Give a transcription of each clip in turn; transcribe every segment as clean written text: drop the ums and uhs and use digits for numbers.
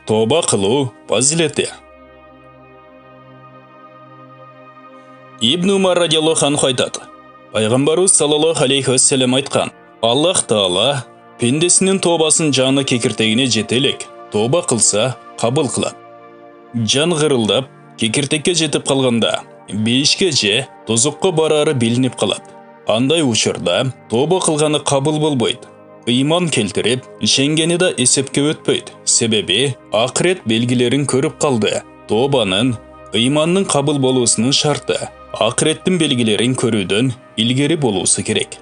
Тоба кылуу фазилети. Ибн Умар радиаллаху анху айтат. Пайгамбарыбыз саллаллаху алейхи вассалам айткан: Аллах Таала пендесинин тобасын жаны кекиртегине жете элек тоба кылса кабыл кылат. Жан кырылдап кекиртекке жетип калганда бейишке же тозокко барары билинип калат. Андай учурда тоба кылганы кабыл болбойт. Ыйман келтирип, ишенгени да эсепке өтпөйт. Себеби акырет белгилерин көрүп калды. Тобанын ыймандын кабыл болуусунун шарты акыреттин белгилерин көрүүдөн илгери болуусу керек.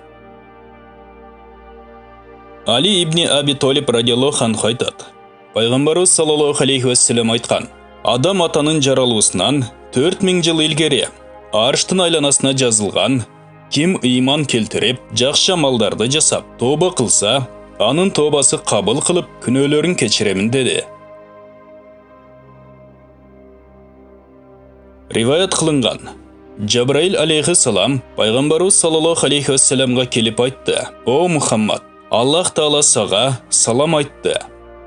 Али ибн Аби Толиб радиаллаху анху айтат. Пайгамбарыбыз саллаллаху алейхи вассалам айткан: Адам атанын жаралуусунан 4000 жыл илгери арштын айланасына жазылган: Ким ыйман келтирип, жакшы амалдарды жасап, тоба кылса, анын тобасы кабыл кылып, күнөөлөрүн кечиремин деди. Риваят кылынган. Жабраил алейхиссалам пайгамбарыбыз саллаллаху алейхи вассаламга келип айтты: О Мухаммад, Аллах Таала сага салам айтты.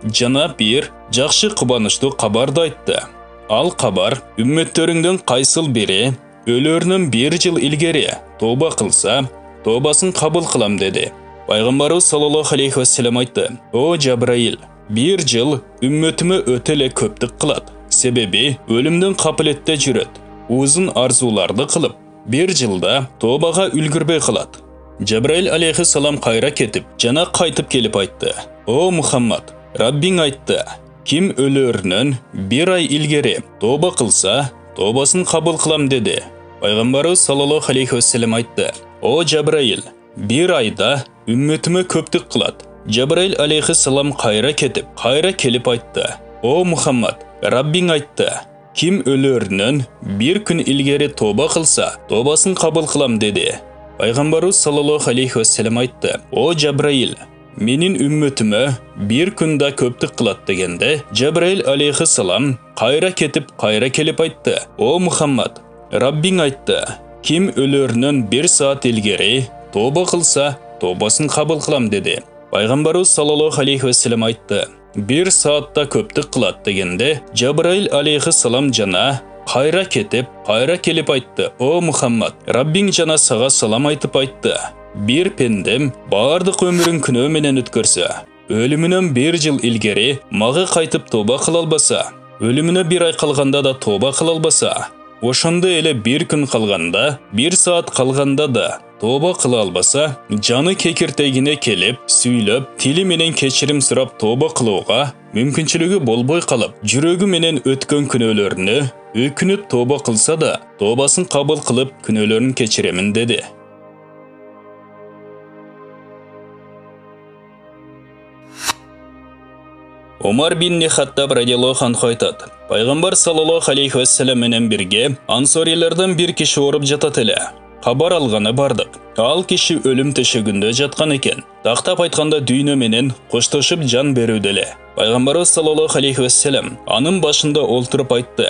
Жана бир жакшы кубанычтуу кабарды айтты. Ал кабар үммөттөрүңдөн кайсыл бири өлөрүнөн 1 жыл илгери тоба кылса, тобасын кабыл кылам деди. Пайгамбарыбыз саллаллаху алейхи вассалам айтты: О Жабраил, 1 жыл үммөтүмө өтө эле көптүк кылат. Себеби өлүмдөн капилетте жүрөт. Узун арзууларды кылып, 1 жылда тобага үлгүрбөй калат. Жабраил алейхиссалам кайра кетип, жана кайтып келип айтты: О Мухаммад, Раббиң айтты: Ким өлөрүнөн 1 ай илгери тоба кылса, тобасын кабыл кылам деди. Пайгамбарыбыз саллаллаху алейхи вассалам айтты: О Жабраил, 1 айда үммөтүмө көптүк кылат. Жабраил алейхиссалам кайра кетип, кайра келип айтты: О Мухаммад, Раббиң айтты: Ким өлөрүнөн 1 күн илгери тоба кылса, тобасын кабыл кылам деди. Пайгамбарыбыз саллаллаху алейхи вассалам айтты: О Жабраил, менин үммөтүмө 1 күндө көптүк кылат дегенде, Жабраил алейхиссалам кайра кетип, кайра келип айтты: О Мухаммад, Раббиң айтты: Ким өлөрүнөн 1 саат илгери тоба кылса, тобасын кабыл кылам деди. Пайгамбарыбыз саллаллаху алейхи вассалам айтты: 1 саатта көптүк кылат дегенде, Жабраил алейхиссалам жана кайра кетип, кайра келип айтты: О Мухаммад, Раббиң жана сага салам айтып айтты: Бир пендем бардык өмүрүн күнөө менен өткөрсө, өлүмүнөн 1 жыл илгери мага кайтып тоба кыла албаса, өлүмүнө 1 ай калганда да тоба кыла албаса, ошондо эле 1 күн калганда, 1 саат калганда да тоба кыла албаса, жаны кекиртегине келип, сүйлөп, тили менен кечирим сурап тоба кылууга мүмкүнчүлүгү болбой калып, жүрөгү менен өткөн күнөөлөрүнө өкүнүп тоба кылса да, тобасын кабыл кылып, күнөөлөрүн кечиремин деди. Умар бин Хаттаб радиаллаху анху айтат: Пайгамбар саллаллаху алейхи вассалам менен бирге ансорийлерден 1 киши ооруп жатат эле. Кабар алганы бардык. Ал киши өлүм төшөгүндө жаткан экен. Тактап айтканда дүйнө менен коштошуп жан берүүдө эле. Пайгамбарыбыз саллаллаху алейхи вассалам анын башында олтуруп айтты: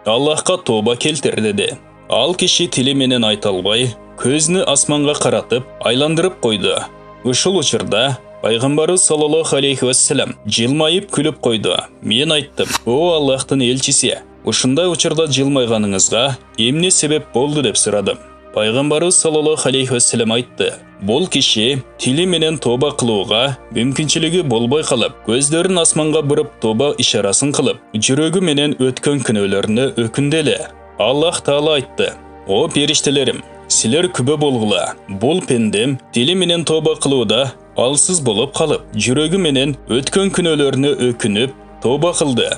Аллахка тоба келтир деди. Ал киши тили менен айта албай, көзүнү асманга каратып, айландырып койду. Ушул учурда Пайгамбарыбыз саллаллаху алейхи вассалам жылмайып күлүп койду. Мен айттым: О Аллахтын элчиси, ушундай учурда жылмайганыңызга эмне себеп болду деп сурадым. Пайгамбарыбыз саллаллаху алейхи вассалам айтты: Бул киши тили менен тоба кылууга мүмкүнчүлүгү болбой калып, көздөрүн асманга буруп тоба ишарасын кылып, жүрөгү менен өткөн күнөөлөрүнө өкүндү эле. Аллах Таала айтты: О периштелерим, силер күбө болгула. Бул пендем тили менен тоба кылууда алсыз болуп калып, жүрөгү менен өткөн күнөөлөрүнө өкүнүп тоба кылды.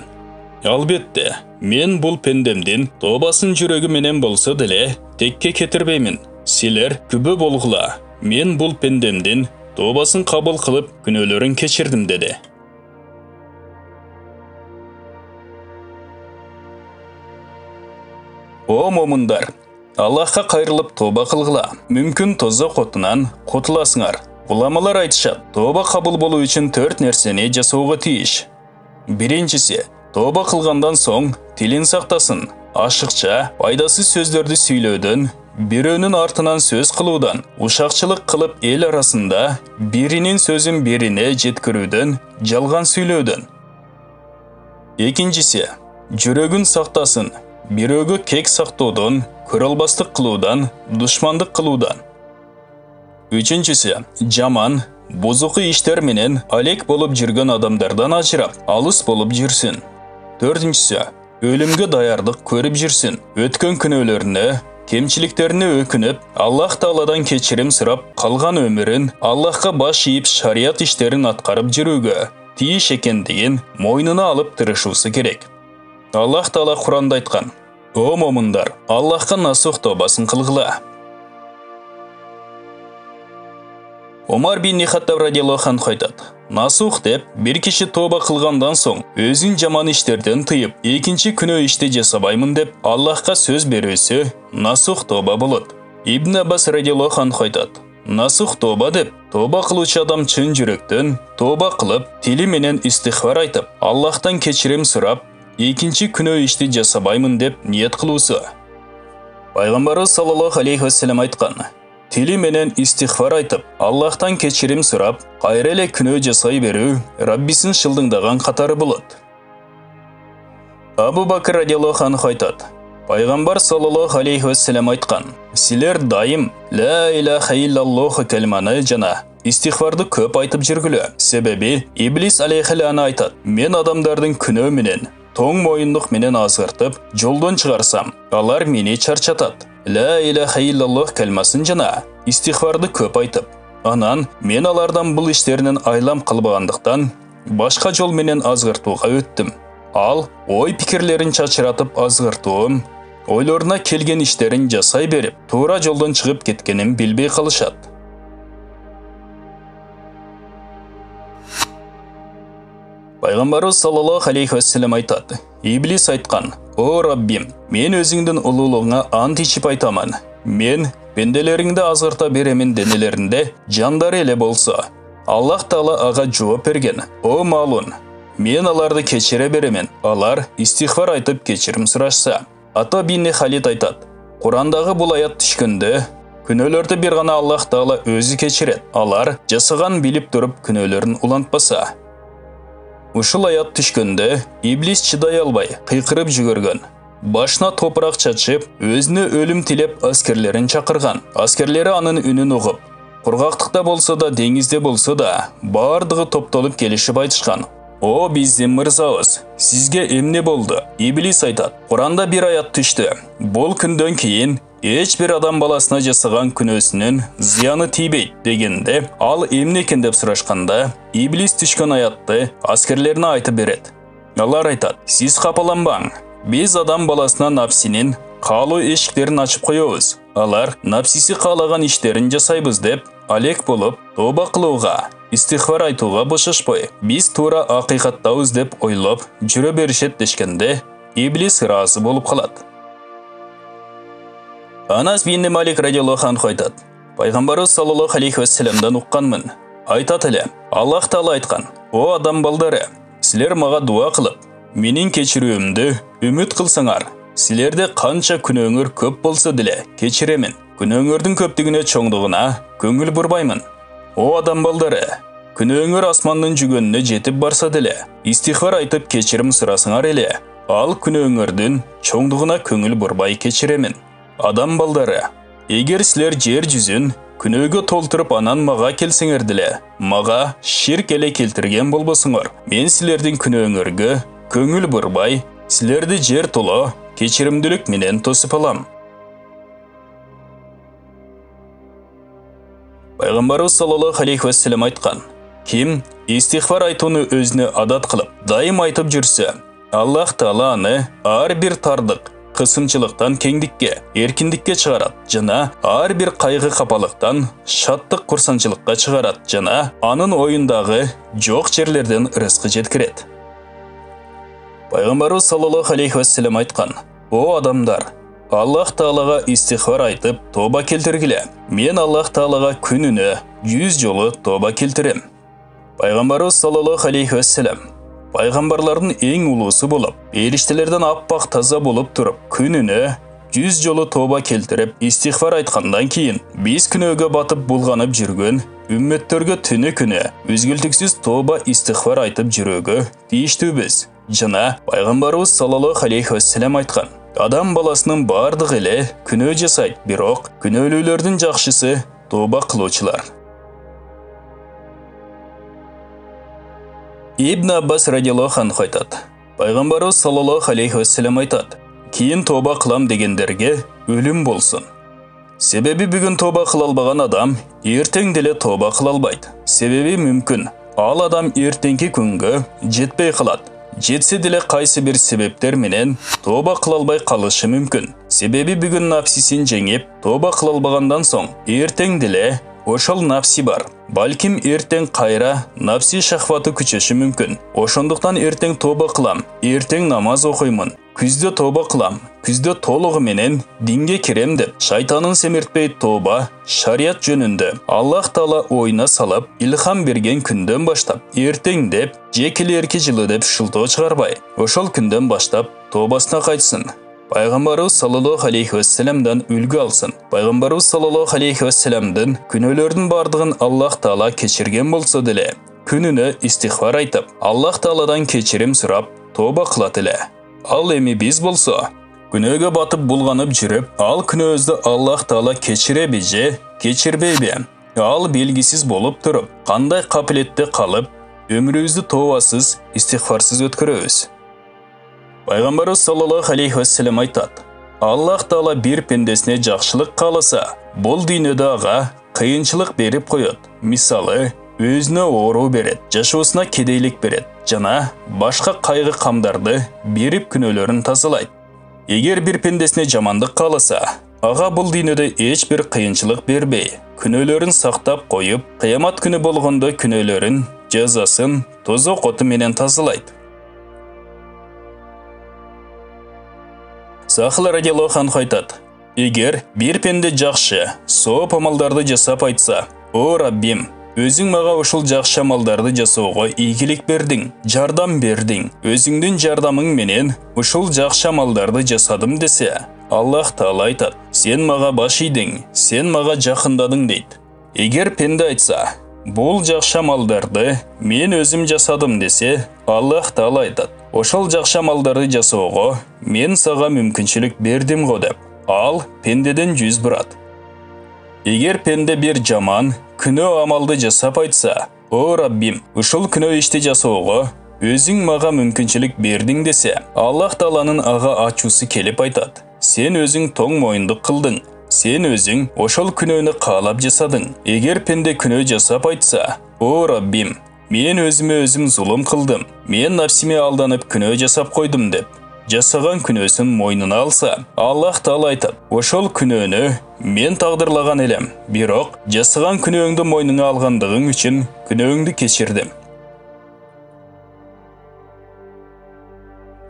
Албетте, мен бул пендемдин тобасын жүрөгү менен болсо деле текке кетирбеймин. Силер күбө болгула. Мен бул пендемдин тобасын кабыл кылып, күнөөлөрүн кечирдим деди. О момундар, Аллахка кайрылып тоба кылгыла. Мүмкүн тозок отунан кутуласыңар. Уламалар айтышат, тоба кабыл болуу үчүн 4 нерсени жасоого тийиш. Биринчиси, тоба кылгандан соң тилин сактасын. Ашыкча, пайдасыз сөздөрдү сүйлөөдөн, бирөөнүн артынан сөз кылуудан, ушакчылык кылып эл арасында биринин сөзүн бирине жеткирүүдөн, жалган сүйлөөдөн. Екіншісі, жүрегін сақтасын, біреуге кек сақтаудан, көралбастық қылудан, дұшмандық қылудан. Үшіншісі, жаман, бұзықы іштер менен алек болып жүрген адамдардан ажырап, алыс болып жүрсін. Төртіншісі, өлімге даярдық көріп жүрсін. Өткен күнәлеріне, кемшіліктеріне өкініп, Аллах Тағаладан кешірім сұрап, қалған өмірін Аллахқа баш иіп шариат іштерін атқарып жүруге тиіс екендігін мойнына алып тырышусы керек. Аллах Тағала Құранда айтқан: «О момындар, Аллахқа насух тобасын қылғыла». Омар бин Хаттаб радиаллаху анху айтады: насух деп бір киши тоба қылғандан соң өзін жаман іштерден тыйып, екінші күнә ішті жасабаймын деп Аллахқа сөз беруісі насух тоба болады. Ибн Аббас радиаллаху анху айтады: насух тоба деп, тоба қылушы адам чын жүректен тоба қылып, тілі менен истихфар айтып, Аллахтан кешірім сұрап, екінші күнә ішті жасабаймын деп ниет қылусы. Пайғамбарымыз саллаллаху алейхи вассалам айтқан: тілі менен истихфар айтып, Аллахтан кешірім сұрап, қайреле күнә жасай беру Раббисін шылдыңдаған қатары болады. Абу Бакр радиаллаху анху айтады: Пайғамбар саллаллаху алейхи вассалам айтқан: сілер дайым ла илаха иллаллаху кәлиманы жана истихфарды көп айтып жүргілі. Себебі Иблис алейхиланы айтады: мен адамдардың күнә менен, тоң мойындық менен азғыртып, жолдан шығарсам, алар мені чарчатады. Ла илаха иллаллах кәлмасын жана истихфарды көп айтып, анан мен алардан бұл іштерінен айлам қылбағандықтан башқа жол менен азғыртуға өттім. Ал ой пікірлерін чачыратып азғыртуым, ойларына келген іштерін жасай беріп, тура жолдан шығып кеткенім білбей қалышады. Пайғамбарымыз саллаллаху алейхи вассалам айтады: Иблис айтқан: «О Раббим, мен өзіңдің ұлылығыңа ант ішіп айтамын. Мен пенделеріңді азғырта беремін денелерінде жандар еле болса». Аллах Тағала аға жауап берген: «О малун, мен аларды кешіре беремін, алар истихфар айтып кешірім сұрашса». Ата бин Халид айтады: Құрандағы бұл аят түшкенде, күнәлерді бір ғана Аллах Тағала өзі кешіреді, алар жасаған біліп тұрып күнәлерін улантпаса. Ушыл аят түшкенде Иблис чыдай албай қиқырып жүгірген. Башына топырақ чачып, өзіне өлім тілеп аскерлерін чақырған. Аскерлері анын үнін ұғып, құрғақтықта болса да, деңізде болса да, бардығы топтолып келішіп айтышқан: «О біздің мырзауыз, сізге емне болды?» Иблис айтады: Құранда бір аят түшті. Бұл күнден кейін ешбір адам баласына жасаған күнәсінен зияны тибейді дегенде, ал емне екен деп сұрашқанда, Иблис түшкен аятты аскерлеріне айтып береді. Алар айтады: сіз қапаланбаң, біз адам баласына напсинен қалу ешіктерін ашып қойуыз. Алар напсisi қалаған іштерін жасайбыз деп, алек болып, тоба қылуға, истихфар айтуға бошашпай, біз тура ақиқаттауыз деп ойлап жүре берішет дешкенде, Иблис разы болып қалады. Анас бин Малик радиаллаху анху айтады: Пайғамбарымыз саллаллаху алейхи вассаламдан ұққанмын. Айтады әлі: Аллах Тағала айтқан: «О адам балдары, сілер маға дуа қылып, менің кешіруімді үміт қылсаңар, сілерде қанша күнәңір көп болса діле кешіремін. Күнәңірдің көптігіне чоңдығына көңіл бұрбаймын. О адам балдары, күнәңір асманның жүгеніне жетіп барса діле, истихфар айтып кешірім сұрасыңар еле, ал күнәңірдің чоңдығына көңіл бұрбай кешіремін. Адам балдары, егер сілер жер жүзін күнәге толтырып анан маға келсеңер діле, маға ширк еле келтірген болбосыңар, мен сілердің күнәңірге көңіл бұрбай, сілерді жер толы кешірімділік менен тосып алам». Пайғамбарымыз саллаллаху алейхи вассалам айтқан: ким истихфар айтуны өзіне адат қылып, дайым айтып жүрсе, Аллах Тағала аны ар бір тардық, қысымшылықтан кеңдікке, еркіндікке шығарады, жана ар бір қайғы қапалықтан шаттық құрсаншылыққа шығарады, жана анын ойындағы жоқ жерлерден рызқы жеткіреді. Пайғамбарымыз саллаллаху алейхи вассалам айтқан: «О адамдар, Аллах Тағалаға истихфар айтып, тоба келтіргіле. Мен Аллах Тағалаға күніне 100 жолы тоба келтірем». Пайғамбарымыз саллаллаху алейхи вассалам пайғамбарлардың ең ұлысы болып, періштелерден аппақ таза болып тұрып, күніне 100 жолы тоба келтіріп, истихфар айтқандан кейін, біз күнөге батып болғанып жүрген үмметтерге түні күні өзгелтіксіз тоба истихфар айтып жүруге тиіштіміз. Жана пайгамбарыбыз саллаллаху алейхи вассалам айткан: адам баласынын бардыгы эле күнөө жасайт, бирок күнөөлүүлөрдүн жакшысы тооба кылуучулар. Ибн Аббас радиаллаху анху айтат: пайгамбарыбыз саллаллаху алейхи вассалам айтат: кийин тооба кылам дегендерге өлүм болсун. Себеби бүгүн тооба кыла албаган адам эртең деле тооба кыла албайт. Себеби мүмкүн ал адам эртеңки күнгө жетпей калат. Жетсе деле кайсы бир себептер менен тооба кыла албай калышы мүмкүн. Себеби бүгүн нафсисин жеңип тооба кыла албагандан соң эртең деле ошол нафси бар. Балким эртең кайра нафси шахваты күчөшү мүмкүн. Ошондуктан эртең тооба кылам, эртең намаз окуймун, күздө тооба кылам, күздө толугу менен динге кирем деп шайтанын семиртпей тооба шарият жөнүндө Аллах Таала оюна салып илхам берген күндөн баштап эртең деп же келерки жылы деп шылтоо чыгарбай, ошол күндөн баштап тообасына кайтсын. Пайгамбарыбыз саллаллаху алейхи вассаламдан үлгү алсын. Пайгамбарыбыз саллаллаху алейхи вассаламдын күнөөлөрдүн бардыгын Аллах Таала кечирген болсо деле, күнүнө истихфар айтып, Аллах Тааладан кечирим сурап, тооба кылат эле. Ал эми биз болсо, күнөөгө батып булганып жүрүп, ал күнөөбүздү Аллах Таала кечиреби же кечирбейби? Ал белгисиз болуп туруп, кандай капилетте калып, өмүрүбүздү тообасыз, истихфарсыз өткөрөбүз? Пайгамбарыбыз саллаллаху алейхи вассалам айтат: Аллах Таала бир пендесине жакшылык кааласа, бул дүйнөдө ага кыйынчылык берип коет. Мисалы, өзүнө оору берет, жашоосуна кедейлик берет, жана башка кайгы камдарды берип күнөөлөрүн тазалайт. Эгер бир пендесине жамандык кааласа, ага бул дүйнөдө эч бир кыйынчылык бербей, күнөөлөрүн сактап коюп, кыямат күнү болгондо күнөөлөрүн, жазасын тозок оту менен тазалайт. Сахыл радиаллаху анху айтат: эгер бир пенде жакшы, сооп амалдарды жасап айтса: о Раббим, өзүң мага ушул жакшы амалдарды жасоого ийгилик бердиң, жардам бердиң, өзүңдүн жардамың менен ушул жакшы амалдарды жасадым десе, Аллах Таала айтат: сен мага баш ийдиң, сен мага жакындадың дейт. Эгер пенде айтса: бул жакшы амалдарды мен өзүм жасадым десе, Аллах Таала айтат: ошол жакшы амалдарды жасоого мен сага мүмкүнчүлүк бердим го деп. Ал пендеден жүз бурат. Эгер пенде бир жаман, күнөө амалды жасап айтса: о Раббим, ушул күнөө ишти жасоого өзүң мага мүмкүнчүлүк бердиң десе, Аллах Тааланын ага ачуусу келип айтат: сен өзүң тоң моюндук кылдың, сен өзүң ошол күнөөнү каалап жасадың. Эгер пенде күнөө жасап айтса: о Раббим, мен өзүмө өзүм зулум кылдым, мен нафсиме алданып күнөө жасап койдум деп жасаган күнөөсүн мойнуна алса, Аллах Таала айтат: ошол күнөөнү мен тагдырлаган элем, бирок жасаган күнөөңдү мойнуңа алгандыгың үчүн күнөөңдү кечирдим.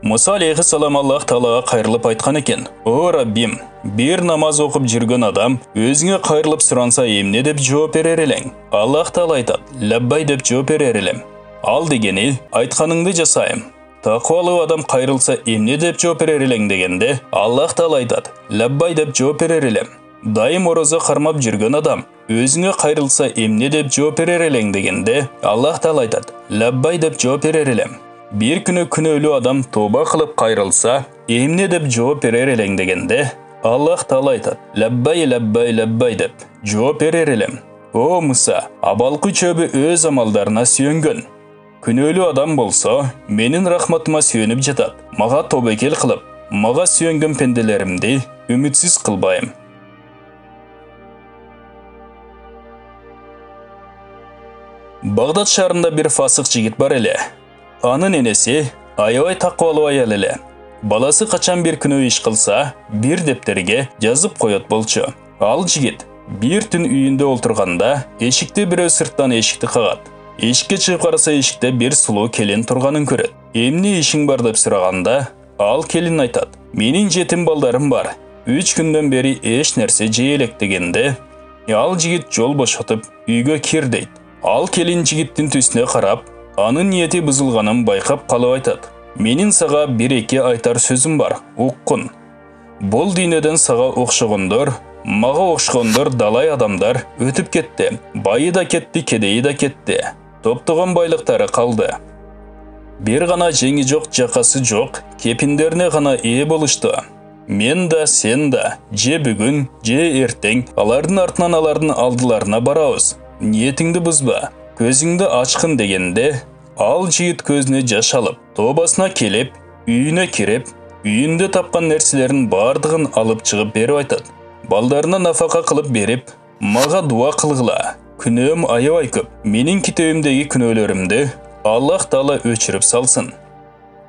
Муса алейхиссалам Аллах Таалага кайрылып айткан экен: о Раббим, бир намаз окуп жүргөн адам өзүңө кайрылып суранса эмне деп жооп берер элең? Аллах Таала айтат: лаббай деп жооп берер элем. Ал дегени айтканыңды жасайм. Таквалуу адам кайрылса эмне деп жооп берер элең дегенде, Аллах Таала айтат: лаббай деп жооп берер элем. Дайым орозо кармап жүргөн адам өзүңө кайрылса эмне деп жооп берер элең дегенде, Аллах Таала айтат: лаббай деп жооп берер элем. Бир күнү күнөөлүү адам тооба кылып кайрылса эмне деп жооп берер элең дегенде, Аллах Таала айтат: лаббай лаббай лаббай деп жооп берер элем. О Муса, абалкы чөбү өз амалдарына сүйөнгөн. Күнөөлүү адам болсо менин рахматыма сүйөнүп жатат. Мага тобокел кылып, мага сүйөнгөн пенделеримди үмүтсүз кылбайм. Багдад шаарында бир фасык жигит бар эле. Анын энеси аябай таквалуу аял эле. Баласы качан бир күнөө иш кылса, бир дептерге жазып коет болчу. Ал жигит бир түн үйүндө олтурганда эшикти бирөө сырттан эшикти кагат. Эшикке чыгып караса, эшикте бир сулуу келин турганын көрөт. Эмне ишиң бар деп сураганда, ал келин айтат: менин жетим балдарым бар. 3 күндөн бери эч нерсе жей элек дегенде, ал жигит жол бошотуп үйгө кир дейт. Ал келин жигиттин түсүнө карап, анын ниети бузулганын байкап калып айтат: менин сага бир-эки айтар сөзүм бар, уккун. Бул дүйнөдөн сага окшогондор, мага окшогондор далай адамдар өтүп кетти. Байы да кетти, кедейи да кетти. Топтогон байлыктары калды. Bir ғана жеңі жоқ, жақасы жоқ, кепіндеріне ғана ие болышты. Мен да, сен да, же бүгін, же ертең, алардың артынан алардың алдыларына барауыз. Ниетіңді бұзба, көзіңді ашқын дегенде, ал жігіт көзіне жаш алып, тобасына келіп, үйіне кіріп, үйінде тапқан нәрселерін бардығын алып шығып беріп айтады. Балдарына нафақа қылып беріп, маға дуа қылғыла. Күнөөм аябай көп. Менің китебімдегі күнөөлөрүмдү Аллах Таала өчүрүп салсын.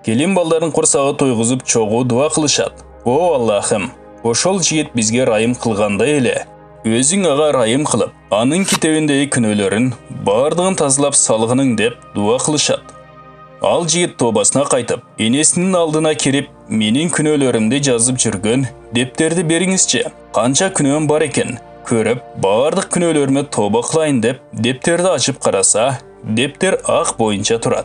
Келин балдарын курсагы тойгузуп чогуу дуа кылышат. О Аллахым, ошол жигит бизге райым кылгандай эле. Өзүң ага райым кылып, анын китебиндеги күнөөлөрүн бардыгын тазалап салгының деп дуа кылышат. Ал жигит тобасына кайтып, энесинин алдына кирип, менин күнөөлөрүмдү жазып жүргөн дептерди бериңизчи. Канча күнөөм бар экен? Көріп, бардық күнөөлөрүмө тоба кылайын деп, дептерди ачып караса, дептер ак боюнча турат.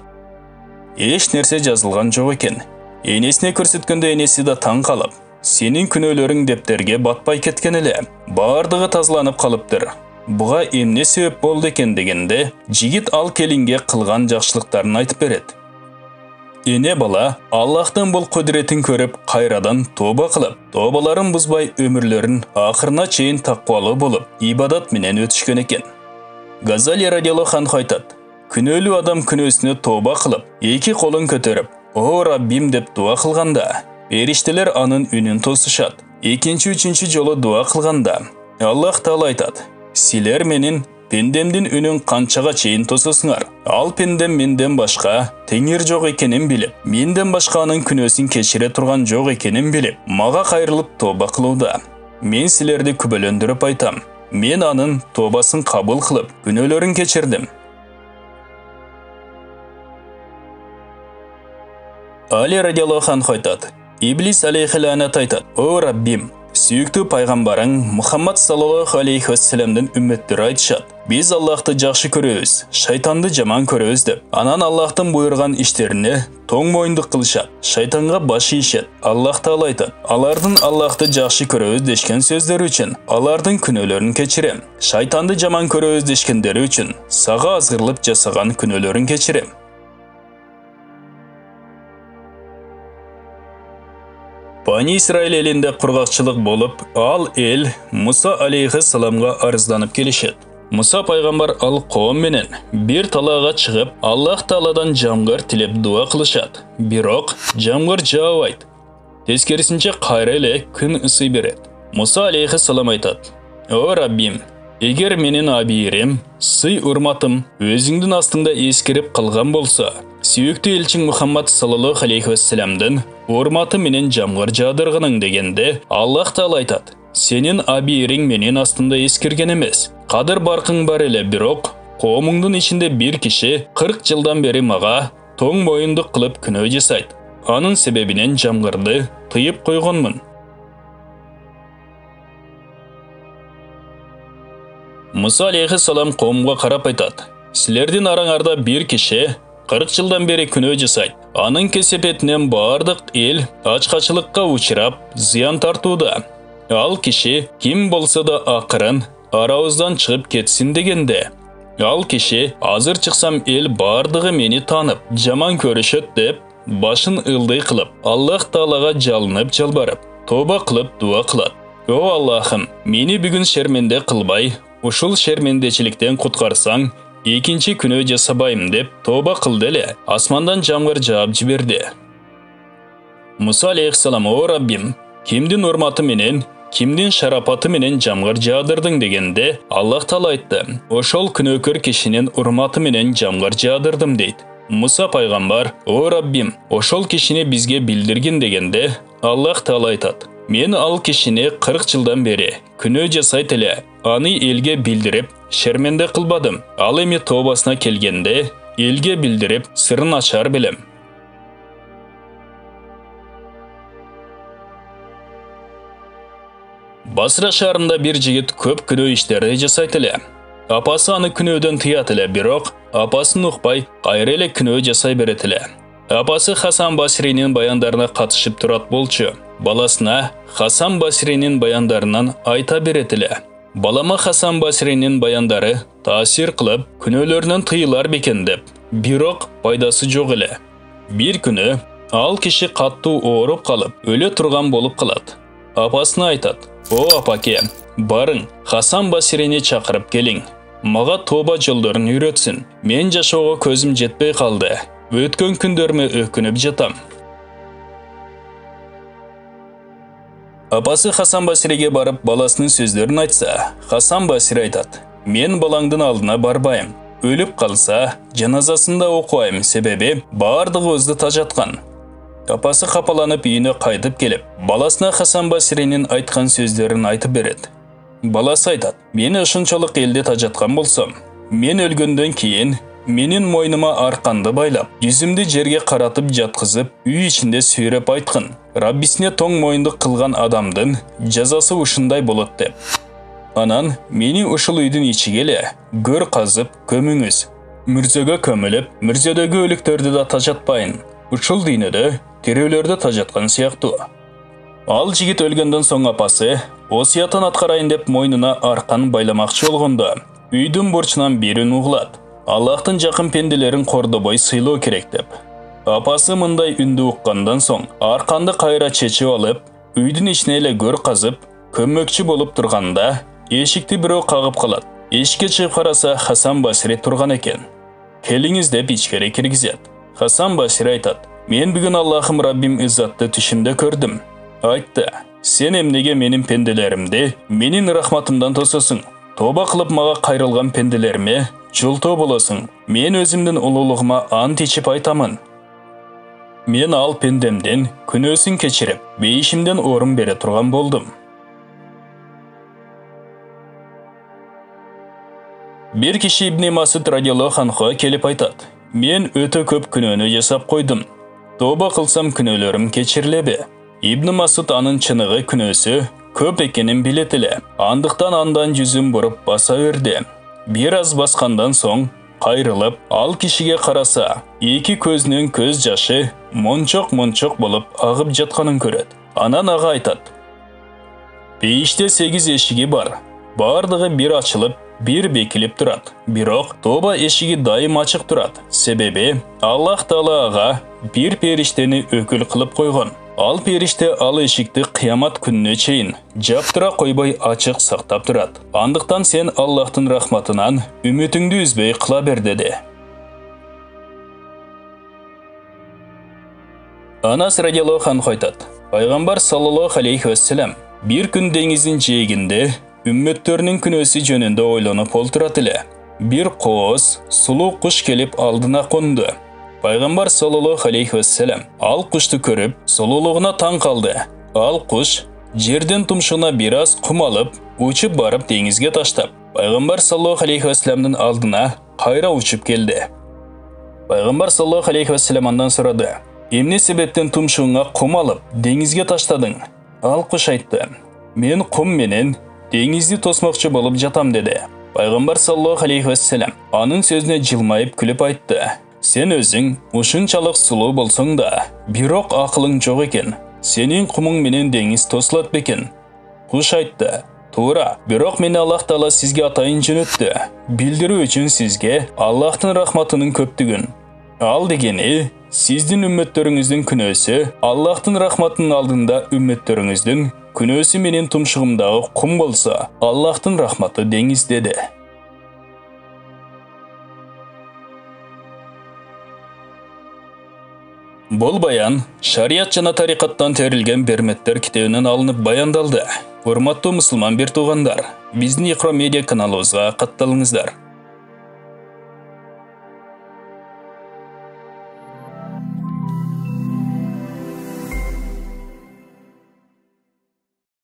Эч нерсе жазылган жок экен. Энесине көрсөткөндө энеси да таң калып, сенин күнөөлөрүң дептерге батпай кеткен эле, бардыгы тазаланып калыптыр. Буга эмне себеп болду экен дегенде, жигит ал келинге кылган жакшылыктарын айтып берет. Эне бала Аллахтын бул кудретин көрүп, кайрадан тоба кылып, тобаларын бузбай өмүрлөрүн акырына чейин таквалуу болуп, ибадат менен өтүшкөн экен. Газали радиаллаху анху айтат: күнөөлүү адам күнөөсүнө тоба кылып, эки колун көтөрүп, "О Раббим" деп дуа кылганда, периштелер анын үнүн тосушат. Экинчи, үчүнчү жолу дуа кылганда, Аллах Таала айтат: "Силер менин пендемдин үнүн канчага чейин тососуңар? Ал пендем менден башка теңир жок экенин билип, менден башка анын күнөөсүн кечире турган жок экенин билип, мага кайрылып тоба кылууда. Мен силерди күбөлөндүрүп айтам. Мен анын тобасын кабыл кылып, күнөөлөрүн кечирдим." Али радиаллаху анху айтат: Иблис алейхи лаанат айтат: "О Раббим, сүйүктүү пайгамбарың Мухаммад саллаллаху алейхи вассаламдын үмметтери айтышат: Биз Аллахты жакшы көрөбүз, шайтанды жаман көрөбүз деп. Анан Аллахтын буйруган иштерине тоң моюндук кылышат, шайтанга баш ийишет. Аллах Таала айтат: Алардын Аллахты жакшы көрөбүз дешкен сөздөрү үчүн алардын күнөөлөрүн кечирем. Шайтанды жаман көрөбүз дешкендери үчүн сага азгырлып жасаган күнөөлөрүн кечирем. Бани Исраил элинде кургакчылык болуп, ал эл Муса алейхиссаламга арызданып келишет. Муса пайгамбар ал коом менен бир талаага чыгып, Аллах Тааладан жамгыр тилеп дуа кылышат. Бирок жамгыр жаабайт. Тескерисинче кайра эле күн ысый берет. Муса алейхиссалам айтат: "О Раббим, эгер менин абийирим, сый урматым өзүңдүн астыңда эскирип калган болсо, сүйүктүү элчиң Мухаммад саллаллаху алейхи вассаламдын урматы менен жамгыр жаадыргының" дегенде, Аллах Таала айтат: "Сенин абийириң менин астымда эскирген эмес. Кадыр баркың бар эле, бирок коомуңдун ичинде бир киши 40 жылдан бери мага тоң моюндук кылып күнөө жасайт. Анын себебинен жамгырды тыйып койгонмун." Муса алейхиссалам коомго карап айтат: "Силердин араңарда бир киши 40 жылдан бери күнөө жасайт. Анын кесепетинен бардык эл ачкачылыкка учурап, зыян тартууда. Ал киши ким болсо да акырын арабыздан чыгып кетсин" дегенде, ал киши: "Азыр чыксам эл бардыгы мени танып, жаман көрүшөт" деп башын ылдый кылып, Аллах Таалага жалынып жалбарып, тоба кылып дуа кылат: "О Аллахым, мени бүгүн шерменде кылбай, ушул шермендечиликтен куткарсаң, экинчи күнөө жасабайм" деп тоба кылды эле, асмандан жамгыр жаап жиберди. Муса алейхиссалам: "О Раббим, кимдин урматы менен, кимдин шарапаты менен жамгыр жаадырдың" дегенде, Аллах Таала айтты: "Ошол күнөөкөр кишинин урматы менен жамгыр жаадырдым" дейт. Муса пайгамбар: "О Раббим, ошол кишини бизге билдиргин" дегенде, Аллах Таала айтат: "Мен ал кишини 40 жылдан бери күнөө жасайт эле, аны элге билдирип, шерменде кылбадым. Ал эми тобасына келгенде, элге билдирип, сырын ачар билем." Басра шаарында бир жигит көп күнөө иштерди жасайт эле. Апасы аны күнөөдөн тыят эле, бирок апасын укпай, кайра эле күнөө жасай берет эле. Апасы Хасан Басринин баяндарына катышып турат болчу. Баласына Хасан Басринин баяндарынан айта берет эле: "Балама Хасан Басринин баяндары таасир кылып, күнөөлөрүнөн тыйылар бекен" деп. Бирок пайдасы жок эле. Bir күні ал киши катуу ооруп калып, өлө турган болуп калат. Апасына айтат: "О апаке, барың, Хасан Басрини чакырып келиң. Мага тоба жолдорун үйрөтсүн. Мен жашоого көзүм жетпей калды. Өткөн күндөрүмө өкүнүп жатам." Апасы Хасан Басриге барып баласынын сөздөрүн айтса, Хасан Басри айтат: "Мен балаңдын алдына барбайм. Өлүп калса, жаназасында окуайм, себеби бардыгыбызды тажаткан." Апасы капаланып үйүнө кайтып келип, баласына Хасан Басринин айткан сөздөрүн айтып берет. Баласы айтат: "Мен ошончолук элди тажаткан болсом, мен өлгөндөн кийин менин мойнума арканды байлап, жүзүмдү жерге каратып жаткызып, үй ичинде сүйрөп айткын: Раббисине тоң моюндук кылган адамдын жазасы ушундай болот деп. Анан мени ушул үйдүн ичиге эле көр казып көмүңүз. Мүрзөгө көмүлүп, мүрзөдөгү өлүктөрдү да тажатпайын. Ушул дүйнөдө тирүүлөрдү тажаткан сыяктуу." Ал жигит өлгөндөн соң апасы осуятын аткарайын деп мойнуна аркан байламакчы болгондо, үйдүн бурчунан бирин угулат: Аллахтын жакын пенделерин кордобой сыйлоо керек деп. Апасы мындай үндү уккандан соң, арканды кайра чечип алып, үйдүн ичине эле көр казып, көмөкчү болуп турганда, эшикти бирөө кагып калат. Эшикке чыгып караса, Хасан Басри турган экен. "Келиңиз" деп ичкери киргизет. Хасан Басри айтат: "Мен бүгүн Аллахым Раббим Иззатты түшүмдө көрдүм. Айтты: Сен эмнеге менин пенделеримди менин рахматымдан тососуң? Тоба кылып мага кайрылган пенделериме жолтоо болосуң. Мен өзүмдүн улуулугума ант ичип айтамын. Мен ал пендемдин күнөөсүн кечирип, бейишимден орун бере турган болдум." Bir kişi İbn Masud radıyallahu anh'a kelip aytat: "Men ötө көп күнөөнү жасап койдум. Тоба кылсам күнөөлөрүм кечирилеби?" İbn Masud анын чыныгы күнөөсү көп экенин билет эле. Андыктан андан жүзүн буруп баса берди. Бир аз баскандан соң кайрылып, ал кишиге караса, эки көзүнүн көз жашы мончок болуп агып жатканын көрөт. Анан ага айтат: "Бейиште 8 эшиги бар. Бардыгы бир ачылып, бир бекилип турат. Бирок тоба эшиги дайым ачык турат. Себеби Аллах Таала ага бир периштени өкүл кылып койгон. Ал периште ал эшикти кыямат күнүнө чейин жаптыра койбой ачык сактап турат. Андыктан сен Аллахтын рахматынан үмүтүңдү үзбөй кыла бер" деди. Анас радıyallahu anh айтат: Пайгамбар саллаллаху алейхи вассалам бир күн деңиздин жээгинде үммөттөрүнүн күнөөсү жөнүндө ойлонуп олтурат эле. Бир кооз, сулуу куш келип алдына конду. Пайгамбар саллаллаху алейхи вассалам ал кушту көрүп, сулуулугуна таң калды. Ал куш жерден тумшугуна бир аз кум алып, учуп барып деңизге таштап, Пайгамбар саллаллаху алейхи вассаламдын алдына кайра учуп келди. Пайгамбар саллаллаху алейхи вассалам андан сурады: "Эмне себептен тумшугуңа кум алып, деңизге таштадың?" Ал куш айтты: "Мен кум менен деңизди тосмокчу болуп жатам" деди. Пайгамбар саллаллаху алейхи вассалам анын сөзүнө жылмайып күлүп айтты: "Сен өзүң ушунчалык сулуу болсоң да, бирок акылың жок экен. Сенин кумуң менен деңиз тосулат бекен?" Куш айтты: "Туура, бирок мени Аллах Таала сизге атайын жөнөттү, билдирүү үчүн сизге Аллахтын рахматынын көптүгүн. Ал дегени, сиздин үммөттөрүңүздүн күнөөсү Аллахтын рахматынын алдында үммөттөрүңүздүн күнөөсү менин тумшугумдагы кум болсо, Аллахтын рахматы деңиз" деди. Бул баян шарият жана тарикаттан терилген берметтер китебинен алынып баяндалды. Урматтуу мусулман бир туугандар, биздин Икра медиа каналыбызга катталыңыздар.